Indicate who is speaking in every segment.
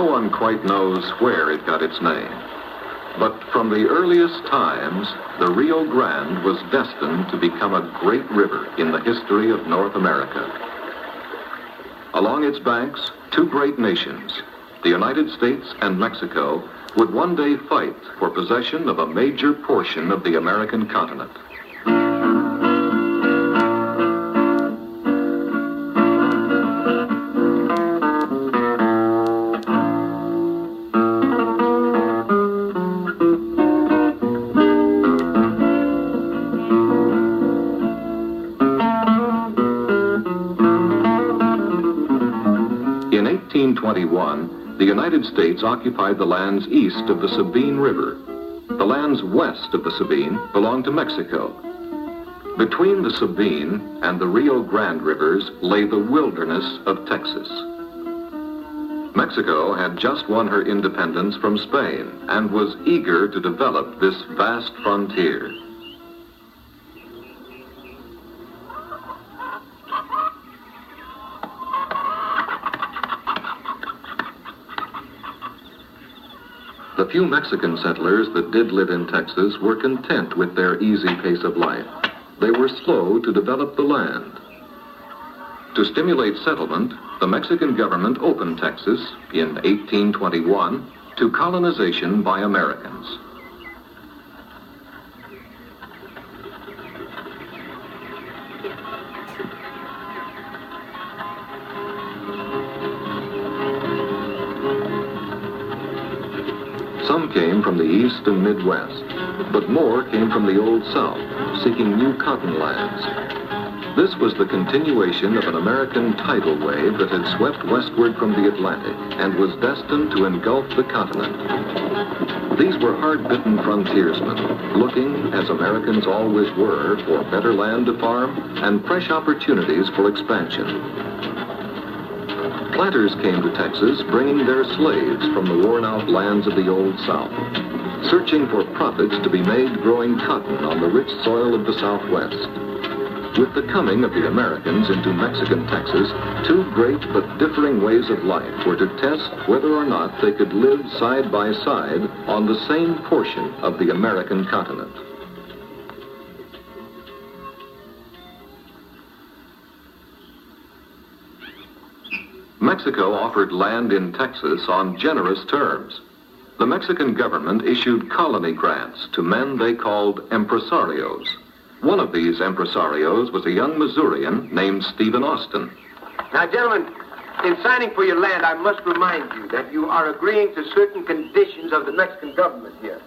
Speaker 1: No one quite knows where it got its name. But from the earliest times, the Rio Grande was destined to become a great river in the history of North America. Along its banks, two great nations, the United States and Mexico, would one day fight for possession of a major portion of the American continent. In 1821, the United States occupied the lands east of the Sabine River. The lands west of the Sabine belonged to Mexico. Between the Sabine and the Rio Grande rivers lay the wilderness of Texas. Mexico had just won her independence from Spain and was eager to develop this vast frontier. The few Mexican settlers that did live in Texas were content with their easy pace of life. They were slow to develop the land. To stimulate settlement, the Mexican government opened Texas in 1821 to colonization by Americans. Some came from the east and Midwest, but more came from the Old South, seeking new cotton lands. This was the continuation of an American tidal wave that had swept westward from the Atlantic and was destined to engulf the continent. These were hard-bitten frontiersmen, looking, as Americans always were, for better land to farm and fresh opportunities for expansion. Planters came to Texas, bringing their slaves from the worn-out lands of the Old South, searching for profits to be made growing cotton on the rich soil of the Southwest. With the coming of the Americans into Mexican Texas, two great but differing ways of life were to test whether or not they could live side by side on the same portion of the American continent. Mexico offered land in Texas on generous terms. The Mexican government issued colony grants to men they called empresarios. One of these empresarios was a young Missourian named Stephen Austin.
Speaker 2: Now, gentlemen, in signing for your land, I must remind you that you are agreeing to certain conditions of the Mexican government here.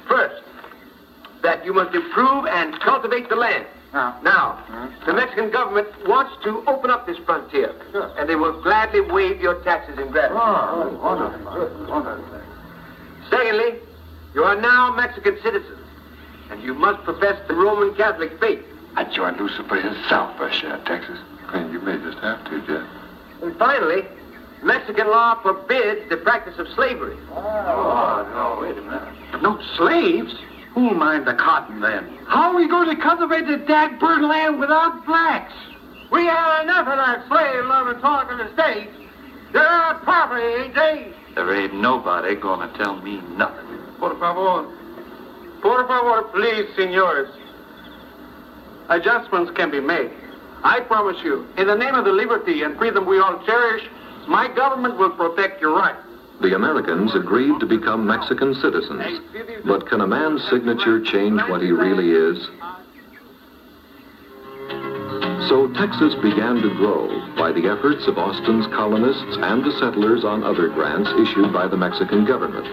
Speaker 2: First, that you must improve and cultivate the land. Now, the Mexican government wants to open up this frontier, and they will gladly waive your taxes in gratitude. Secondly, you are now Mexican citizens, and you must profess the Roman Catholic faith.
Speaker 3: I joined Lucifer himself first year in Texas. And you may just have to, Jeff.
Speaker 2: And finally, Mexican law forbids the practice of slavery.
Speaker 3: No, wait a minute.
Speaker 4: No slaves? Who'll mind the cotton then? How are we going to cultivate the dad-bird land without blacks? We have enough of that slave-loving talk in the States. They're our property, ain't they?
Speaker 3: There ain't nobody gonna tell me nothing.
Speaker 4: Por favor. Por favor, please, senores. Adjustments can be made. I promise you, in the name of the liberty and freedom we all cherish, my government will protect your rights.
Speaker 1: The Americans agreed to become Mexican citizens. But can a man's signature change what he really is? So Texas began to grow by the efforts of Austin's colonists and the settlers on other grants issued by the Mexican government.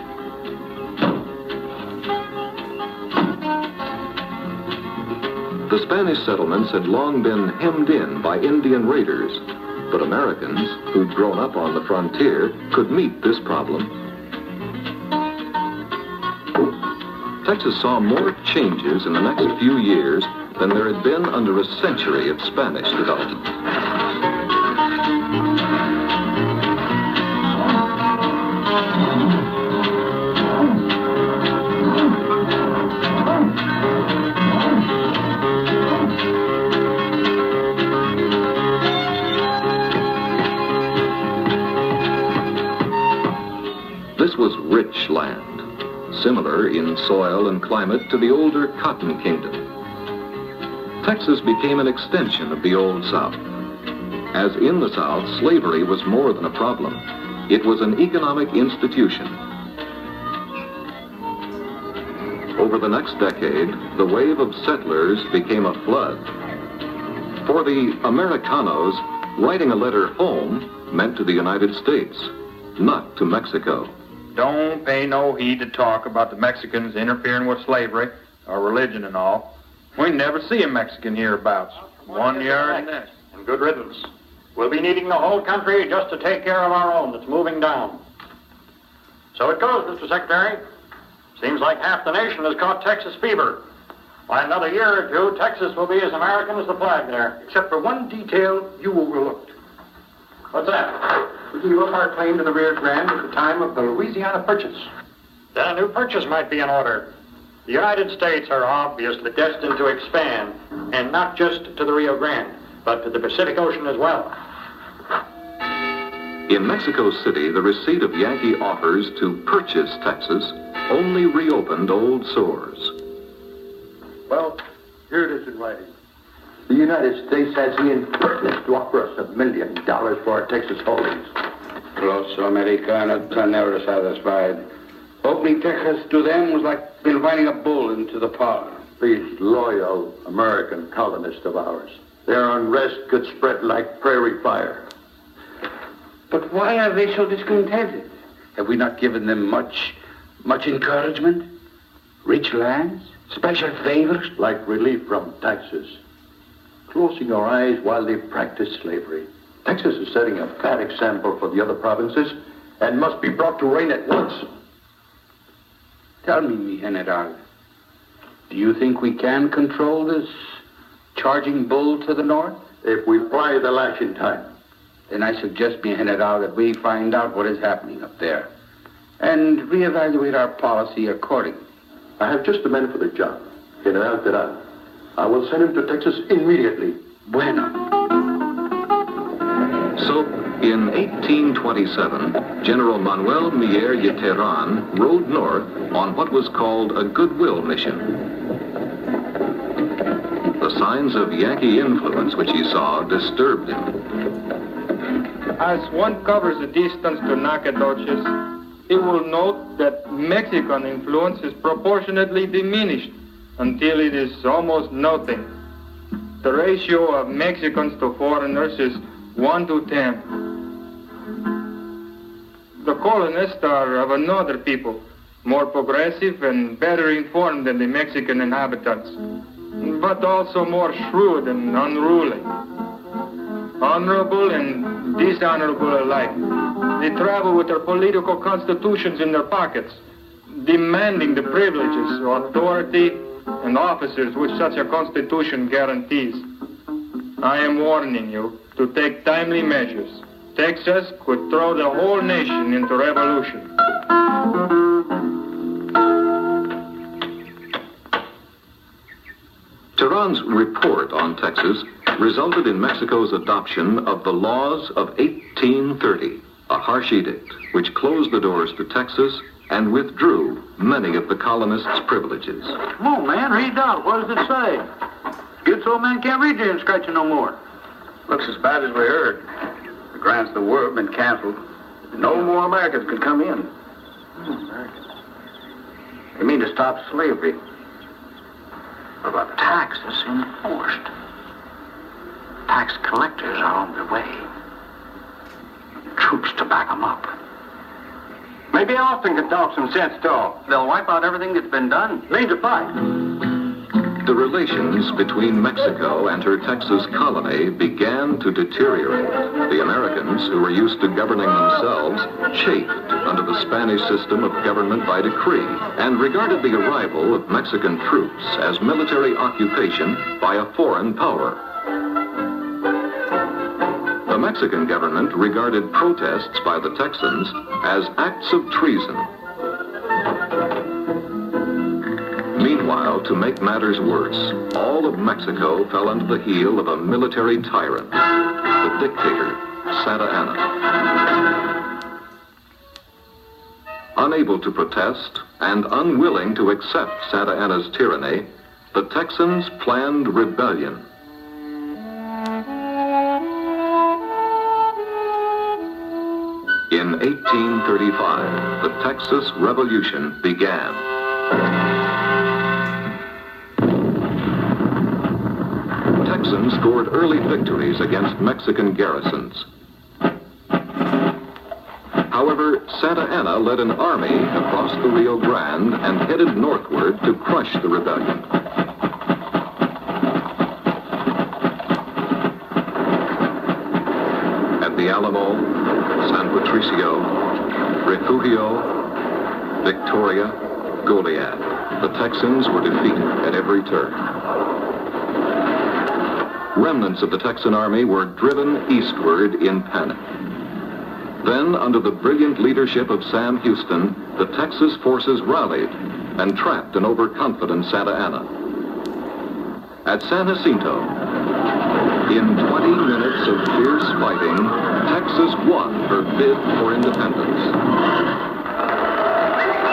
Speaker 1: The Spanish settlements had long been hemmed in by Indian raiders, but Americans, who'd grown up on the frontier, could meet this problem. Texas saw more changes in the next few years than there had been under a century of Spanish development. similar in soil and climate to the older Cotton Kingdom. Texas became an extension of the Old South. As in the South, slavery was more than a problem. It was an economic institution. Over the next decade, the wave of settlers became a flood. For the Americanos, writing a letter home meant to the United States, not to Mexico.
Speaker 5: Don't pay no heed to talk about the Mexicans interfering with slavery or religion and all. We never see a Mexican hereabouts. 1 year and next.
Speaker 6: And good riddance. We'll be needing the whole country just to take care of our own that's moving down. So it goes, Mr. Secretary. Seems like half the nation has caught Texas fever. By another year or two, Texas will be as American as the flag there.
Speaker 4: Except for one detail you overlooked.
Speaker 6: What's that?
Speaker 4: We gave up our claim to the Rio Grande at the time of the Louisiana Purchase.
Speaker 6: Then a new purchase might be in order. The United States are obviously destined to expand, and not just to the Rio Grande, but to the Pacific Ocean as well.
Speaker 1: In Mexico City, the receipt of Yankee offers to purchase Texas only reopened old sores.
Speaker 4: Well, here it is in writing.
Speaker 7: The United States has the impertinence to offer us $1 million for our Texas holdings.
Speaker 8: Los Americanos are never satisfied. Opening Texas to them was like inviting a bull into the parlor.
Speaker 7: These loyal American colonists of ours, their unrest could spread like prairie fire.
Speaker 8: But why are they so discontented? Have we not given them much encouragement? Rich lands? Special favors?
Speaker 7: Like relief from taxes. Closing our eyes while they practice slavery. Texas is setting a bad example for the other provinces and must be brought to rein at once.
Speaker 8: Tell me, mi general, do you think we can control this charging bull to the north?
Speaker 7: If we apply the lash in time.
Speaker 8: Then I suggest, mi general, that we find out what is happening up there and reevaluate our policy accordingly.
Speaker 7: I have just the man for the job, General Terán. I will send him to Texas immediately.
Speaker 8: Bueno.
Speaker 1: So, in 1827, General Manuel Mier y Terán rode north on what was called a goodwill mission. The signs of Yankee influence which he saw disturbed him.
Speaker 5: As one covers the distance to Nacogdoches, he will note that Mexican influence is proportionately diminished until it is almost nothing. The ratio of Mexicans to foreigners is 1 to 10. The colonists are of another people, more progressive and better informed than the Mexican inhabitants, but also more shrewd and unruly. Honorable and dishonorable alike. They travel with their political constitutions in their pockets, demanding the privileges, authority, and officers which such a constitution guarantees. I am warning you to take timely measures. Texas could throw the whole nation into revolution.
Speaker 1: Terán's report on Texas resulted in Mexico's adoption of the laws of 1830, a harsh edict which closed the doors to Texas and withdrew many of the colonists' privileges.
Speaker 4: Come on, man, read out. What does it say? Good old man can't read there and scratch it no more.
Speaker 8: Looks as bad as we heard. The grants to the war have been canceled. No more Americans can come in. They mean to stop slavery.
Speaker 4: What about taxes enforced? Tax collectors are on their way. Troops to back them up.
Speaker 2: Maybe Austin can talk some sense, too.
Speaker 4: They'll wipe out everything that's been done.
Speaker 2: Mean to fight.
Speaker 1: The relations between Mexico and her Texas colony began to deteriorate. The Americans, who were used to governing themselves, chafed under the Spanish system of government by decree and regarded the arrival of Mexican troops as military occupation by a foreign power. The Mexican government regarded protests by the Texans as acts of treason. Meanwhile, to make matters worse, all of Mexico fell under the heel of a military tyrant, the dictator, Santa Anna. Unable to protest and unwilling to accept Santa Anna's tyranny, the Texans planned rebellion. In 1835, the Texas Revolution began. Texans scored early victories against Mexican garrisons. However, Santa Anna led an army across the Rio Grande and headed northward to crush the rebellion. At the Alamo, San Patricio, Refugio, Victoria, Goliad, the Texans were defeated at every turn. Remnants of the Texan army were driven eastward in panic. Then, under the brilliant leadership of Sam Houston, the Texas forces rallied and trapped an overconfident Santa Anna. At San Jacinto, in 20 minutes of fierce fighting, Texas won her bid for independence.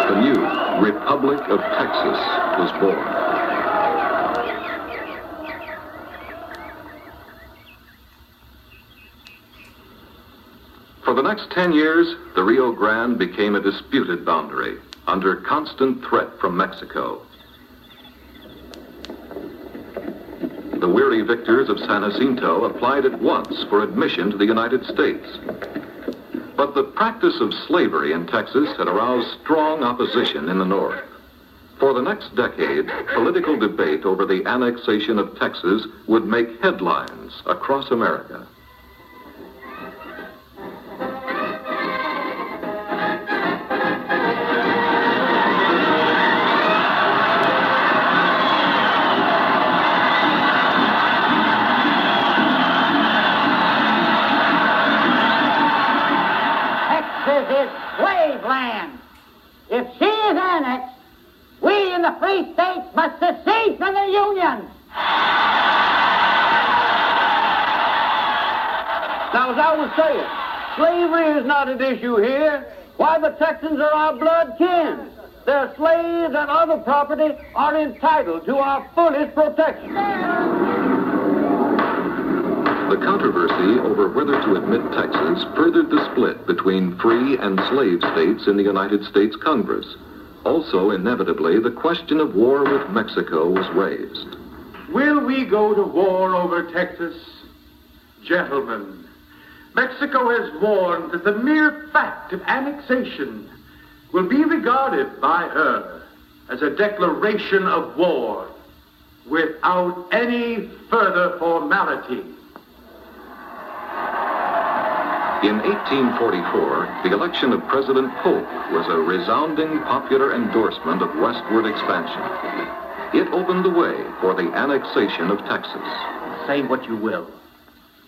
Speaker 1: The new Republic of Texas was born. For the next 10 years, the Rio Grande became a disputed boundary, under constant threat from Mexico. The weary victors of San Jacinto applied at once for admission to the United States. But the practice of slavery in Texas had aroused strong opposition in the North. For the next decade, political debate over the annexation of Texas would make headlines across America.
Speaker 9: Slave land. If she is annexed, we in the free states must secede from the Union.
Speaker 4: Now, as I was saying, slavery is not an issue here. Why, the Texans are our blood kin. Their slaves and other property are entitled to our fullest protection.
Speaker 1: The controversy over whether to admit Texas furthered the split between free and slave states in the United States Congress. Also, inevitably, the question of war with Mexico was raised.
Speaker 5: Will we go to war over Texas? Gentlemen, Mexico has warned that the mere fact of annexation will be regarded by her as a declaration of war without any further formality.
Speaker 1: In 1844, the election of President Polk was a resounding popular endorsement of westward expansion. It opened the way for the annexation of Texas.
Speaker 8: Say what you will,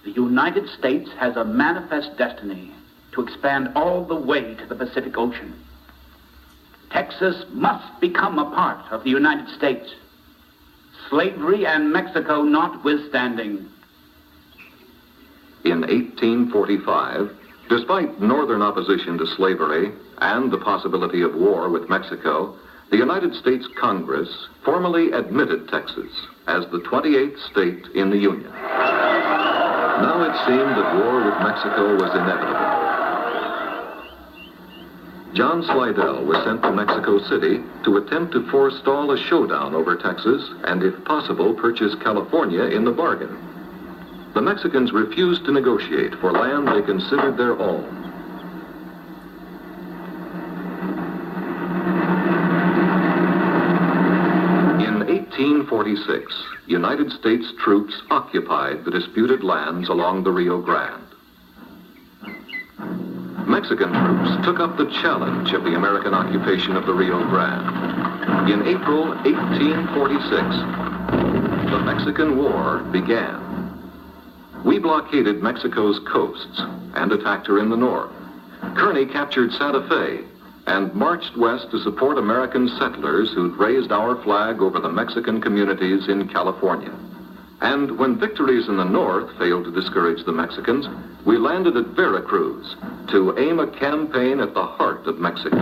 Speaker 8: the United States has a manifest destiny to expand all the way to the Pacific Ocean. Texas must become a part of the United States, slavery and Mexico notwithstanding.
Speaker 1: In 1845, despite northern opposition to slavery and the possibility of war with Mexico, the United States Congress formally admitted Texas as the 28th state in the Union. Now it seemed that war with Mexico was inevitable. John Slidell was sent to Mexico City to attempt to forestall a showdown over Texas and, if possible, purchase California in the bargain. The Mexicans refused to negotiate for land they considered their own. In 1846, United States troops occupied the disputed lands along the Rio Grande. Mexican troops took up the challenge of the American occupation of the Rio Grande. In April 1846, the Mexican War began. We blockaded Mexico's coasts and attacked her in the north. Kearny captured Santa Fe and marched west to support American settlers who'd raised our flag over the Mexican communities in California. And when victories in the north failed to discourage the Mexicans, we landed at Veracruz to aim a campaign at the heart of Mexico.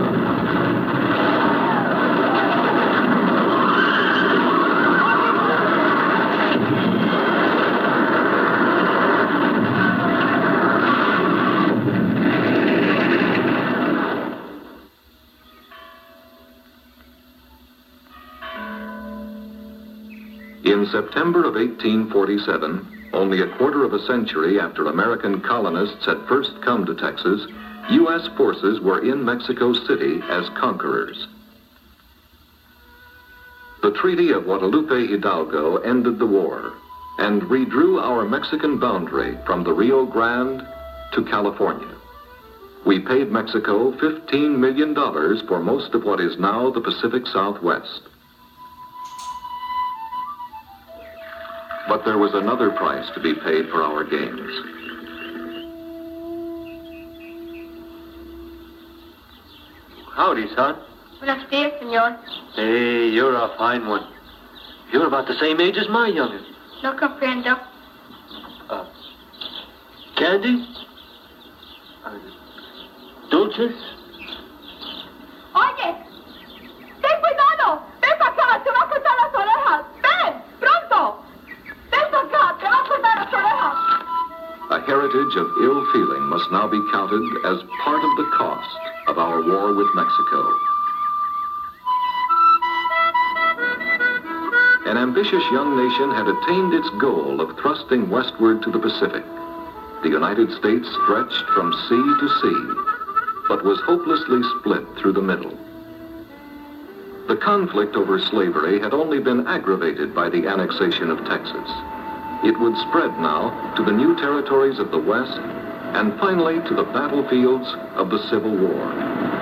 Speaker 1: In September of 1847, only a quarter of a century after American colonists had first come to Texas, U.S. forces were in Mexico City as conquerors. The Treaty of Guadalupe Hidalgo ended the war and redrew our Mexican boundary from the Rio Grande to California. We paid Mexico $15 million for most of what is now the Pacific Southwest. But there was another price to be paid for our gains.
Speaker 10: Howdy, son.
Speaker 11: Buenos dias, senor.
Speaker 10: Hey, you're a fine one. You're about the same age as my young'un.
Speaker 11: No comprendo.
Speaker 10: Candy? Dulces?
Speaker 11: Oye, ten cuidado. Ven para acá, te va a cortar las orejas. Ven, pronto. Ven para acá, te va a cortar las orejas.
Speaker 1: A heritage of ill feeling must now be counted as part of the cost of our war with Mexico. An ambitious young nation had attained its goal of thrusting westward to the Pacific. The United States stretched from sea to sea, but was hopelessly split through the middle. The conflict over slavery had only been aggravated by the annexation of Texas. It would spread now to the new territories of the West and finally to the battlefields of the Civil War.